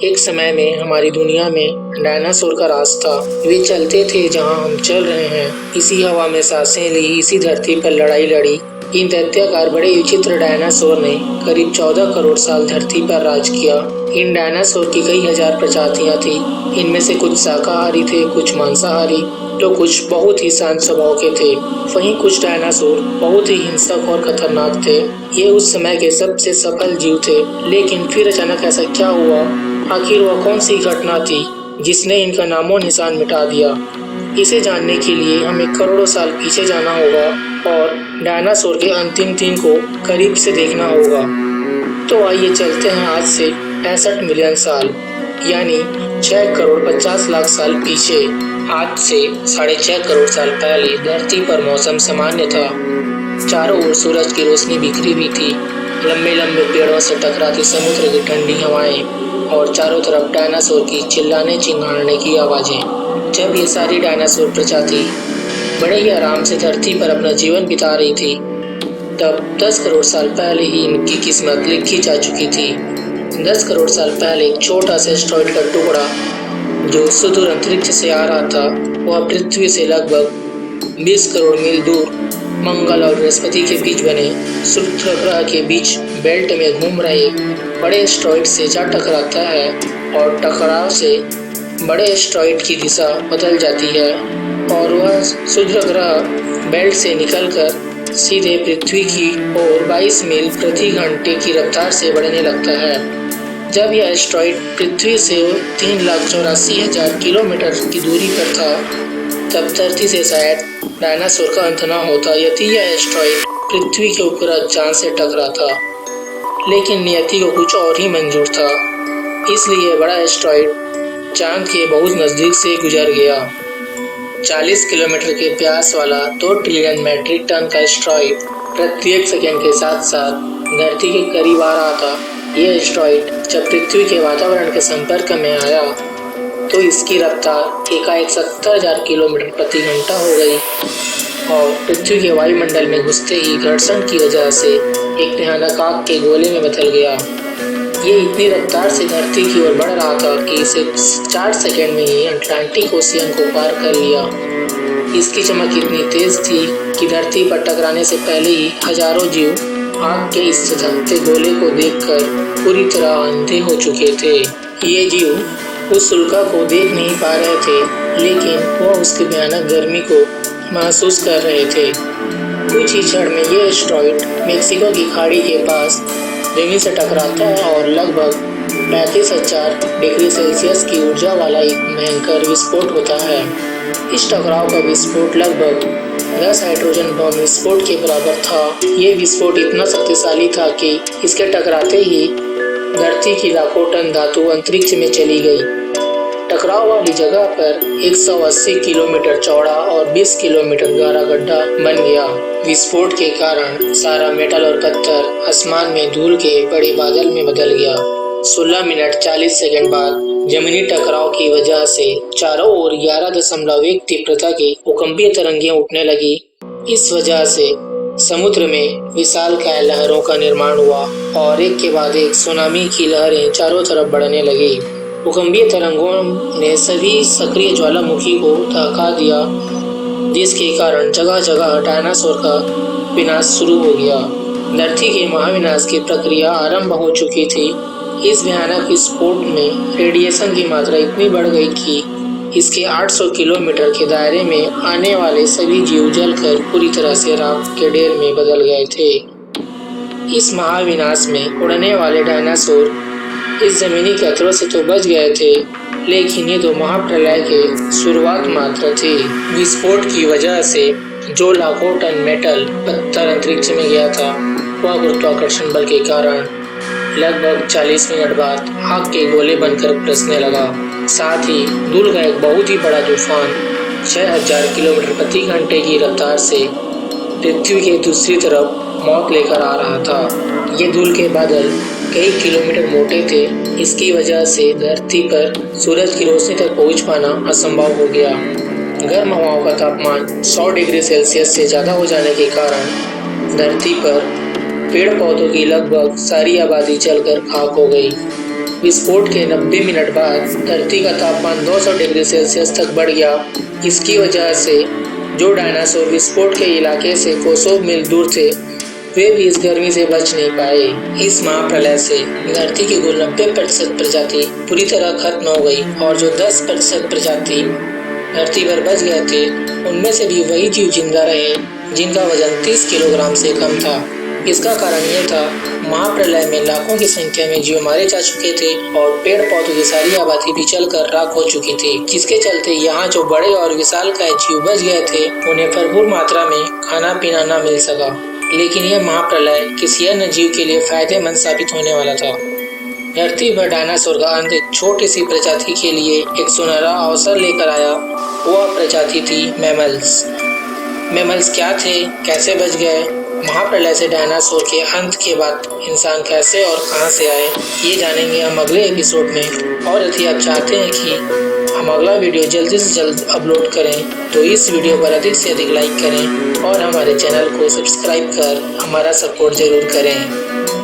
एक समय में हमारी दुनिया में डायनासोर का राज था। वे चलते थे जहां हम चल रहे हैं, इसी हवा में सांसें ली, इसी धरती पर लड़ाई लड़ी। इन दैत्याकार बड़े विचित्र डायनासोर ने करीब 14 करोड़ साल धरती पर राज किया। इन डायनासोर की कई हजार प्रजातियां थी। इनमें से कुछ शाकाहारी थे, कुछ मांसाहारी, तो कुछ बहुत ही शांत स्वभाव के थे। वहीं कुछ डायनासोर बहुत ही हिंसक और खतरनाक थे। ये उस समय के सबसे सफल जीव थे। लेकिन फिर अचानक ऐसा क्या हुआ? आखिर वह कौन सी घटना थी जिसने इनका नामो निशान मिटा दिया? इसे जानने के लिए हमें करोड़ों साल पीछे जाना होगा और डायनासोर के अंतिम दिन को करीब से देखना होगा। तो आइए चलते हैं आज से 65 मिलियन साल यानी 6 करोड़ 50 लाख साल पीछे। आज से 6.5 करोड़ साल पहले धरती पर मौसम सामान्य था। चारों ओर सूरज की रोशनी बिखरी हुई थी। लंबे लंबे पेड़ों से टकराती समुद्र की ठंडी हवाएं और चारों तरफ डायनासोर की चिल्लाने चिंगाड़ने की आवाजें। जब ये सारी डायनासोर प्रजाति बड़े ही आराम से धरती पर अपना जीवन बिता रही थी, तब 10 करोड़ साल पहले ही इनकी किस्मत लिखी जा चुकी थी। 10 करोड़ साल पहले एक छोटा सा एस्टेरॉयड का टुकड़ा जो सुदूर अंतरिक्ष से आ रहा था, वह पृथ्वी से लगभग 20 करोड़ मील दूर मंगल और बृहस्पति के बीच बने शुक्र ग्रह के बीच बेल्ट में घूम रहे बड़े एस्टेरॉयड से जा टकराता है और टकराव से बड़े एस्टेरॉयड की दिशा बदल जाती है और वह शुक्र ग्रह बेल्ट से निकलकर सीधे पृथ्वी की ओर 22 मील प्रति घंटे की रफ्तार से बढ़ने लगता है। जब यह एस्टेरॉयड पृथ्वी से 3,84,000 किलोमीटर की दूरी पर था, तब धरती से शायद डायनासोर का अंत न होता यदि यह एस्टेरॉयड पृथ्वी के उपग्रह चांद से टकरा था। लेकिन नियति को कुछ और ही मंजूर था, इसलिए बड़ा एस्टेरॉयड चांद के बहुत नजदीक से गुजर गया। 40 किलोमीटर के व्यास वाला 2 ट्रिलियन मैट्रिक टन का एस्टेरॉयड प्रत्येक सेकंड के साथ साथ धरती के करीब आ रहा था। यह एस्टेरॉयड जब पृथ्वी के वातावरण के संपर्क में आया तो इसकी रफ्तार एकाएक 70,000 किलोमीटर प्रति घंटा हो गई और पृथ्वी के वायुमंडल में घुसते ही घर्षण की वजह से एक भयानक आग के गोले में बदल गया। ये इतनी रफ्तार से धरती की ओर बढ़ रहा था कि इसे 4 सेकंड में ही अटलांटिक ओशियन को पार कर लिया। इसकी चमक इतनी तेज थी कि धरती पर टकराने से पहले ही हजारों जीव आग के इस धधकते गोले को देखकर पूरी तरह अंधे हो चुके थे। ये जीव उस उल्का को देख नहीं पा रहे थे, लेकिन वह उसकी भयानक गर्मी को महसूस कर रहे थे। कुछ ही क्षण में ये एस्टेरॉयड मेक्सिको की खाड़ी के पास जमीन से टकराता है और लगभग 35,000 डिग्री सेल्सियस की ऊर्जा वाला एक भयंकर विस्फोट होता है। इस टकराव का विस्फोट लगभग 10 हाइड्रोजन बम विस्फोट के बराबर था। ये विस्फोट इतना शक्तिशाली था कि इसके टकराते ही धरती की लाखों टन धातु अंतरिक्ष में चली गई। टकराव वाली जगह पर 180 किलोमीटर चौड़ा और 20 किलोमीटर गहरा गड्ढा बन गया। विस्फोट के कारण सारा मेटल और पत्थर आसमान में धूल के बड़े बादल में बदल गया। 16 मिनट 40 सेकंड बाद जमीनी टकराव की वजह से चारों ओर 11.1 तीव्रता की भूकंपीय तरंगें उठने लगी। इस वजह से समुद्र में विशालकाय लहरों का निर्माण हुआ और एक के बाद एक सुनामी की लहरें चारों तरफ बढ़ने लगी। भूकंपीय तरंगों ने सभी सक्रिय ज्वालामुखी को धक्का दिया, जिसके कारण जगह जगह डायनासोर का विनाश शुरू हो गया। धरती के महाविनाश की प्रक्रिया आरंभ हो चुकी थी। इस भयानक विस्फोट में रेडिएशन की मात्रा इतनी बढ़ गई कि इसके 800 किलोमीटर के दायरे में आने वाले सभी जीव जलकर पूरी तरह से राख के ढेर में बदल गए थे। इस महाविनाश में उड़ने वाले डायनासोर इस जमीनी खतरों से तो बच गए थे, लेकिन ये तो महाप्रलय के शुरुआत मात्र थी। विस्फोट की वजह से जो लाखों टन मेटल पत्थर अंतरिक्ष में गया था, वह गुरुत्वाकर्षण बल के कारण लगभग 40 मिनट बाद आग के गोले बनकर बरसने लगा। साथ ही धूल का एक बहुत ही बड़ा तूफान 6,000 किलोमीटर प्रति घंटे की रफ्तार से पृथ्वी के दूसरी तरफ मौत लेकर आ रहा था। ये धूल के बादल कई किलोमीटर मोटे थे। इसकी वजह से धरती पर सूरज की रोशनी तक पहुंच पाना असंभव हो गया। गर्म हवाओं का तापमान 100 डिग्री सेल्सियस से ज़्यादा हो जाने के कारण धरती पर पेड़ पौधों की लगभग सारी आबादी जलकर खाक हो गई। विस्फोट के 90 मिनट बाद धरती का तापमान 200 डिग्री सेल्सियस तक बढ़ गया। इसकी वजह से जो डायनासोर विस्फोट के इलाके से कोसों मील दूर थे, वे भी इस गर्मी से बच नहीं पाए। इस महाप्रलय से धरती की कुल 90% प्रजाति पूरी तरह खत्म हो गई और जो 10% प्रजाति धरती पर बच गए थे, उनमें से भी वही जीव जिंदा रहे जिनका वजन 30 किलोग्राम से कम था। इसका कारण यह था, महाप्रलय में लाखों की संख्या में जीव मारे जा चुके थे और पेड़ पौधों की सारी आबादी भी जलकर राख हो चुकी थी, जिसके चलते यहाँ जो बड़े और विशालकाय जीव बच गए थे, उन्हें भरपूर मात्रा में खाना पीना न मिल सका। लेकिन यह महाप्रलय किसी अन्य जीव के लिए फायदेमंद साबित होने वाला था। धरती पर डायनासोर का अंत एक छोटी सी प्रजाति के लिए एक सुनहरा अवसर लेकर आया। वह प्रजाति थी मैमल्स। मैमल्स क्या थे, कैसे बच गए, महाप्रलय से डायनासोर के अंत के बाद इंसान कैसे और कहां से आए, ये जानेंगे हम अगले एपिसोड में। और यदि आप चाहते हैं कि हम अगला वीडियो जल्दी से जल्द अपलोड करें, तो इस वीडियो पर अधिक से अधिक लाइक करें और हमारे चैनल को सब्सक्राइब कर हमारा सपोर्ट जरूर करें।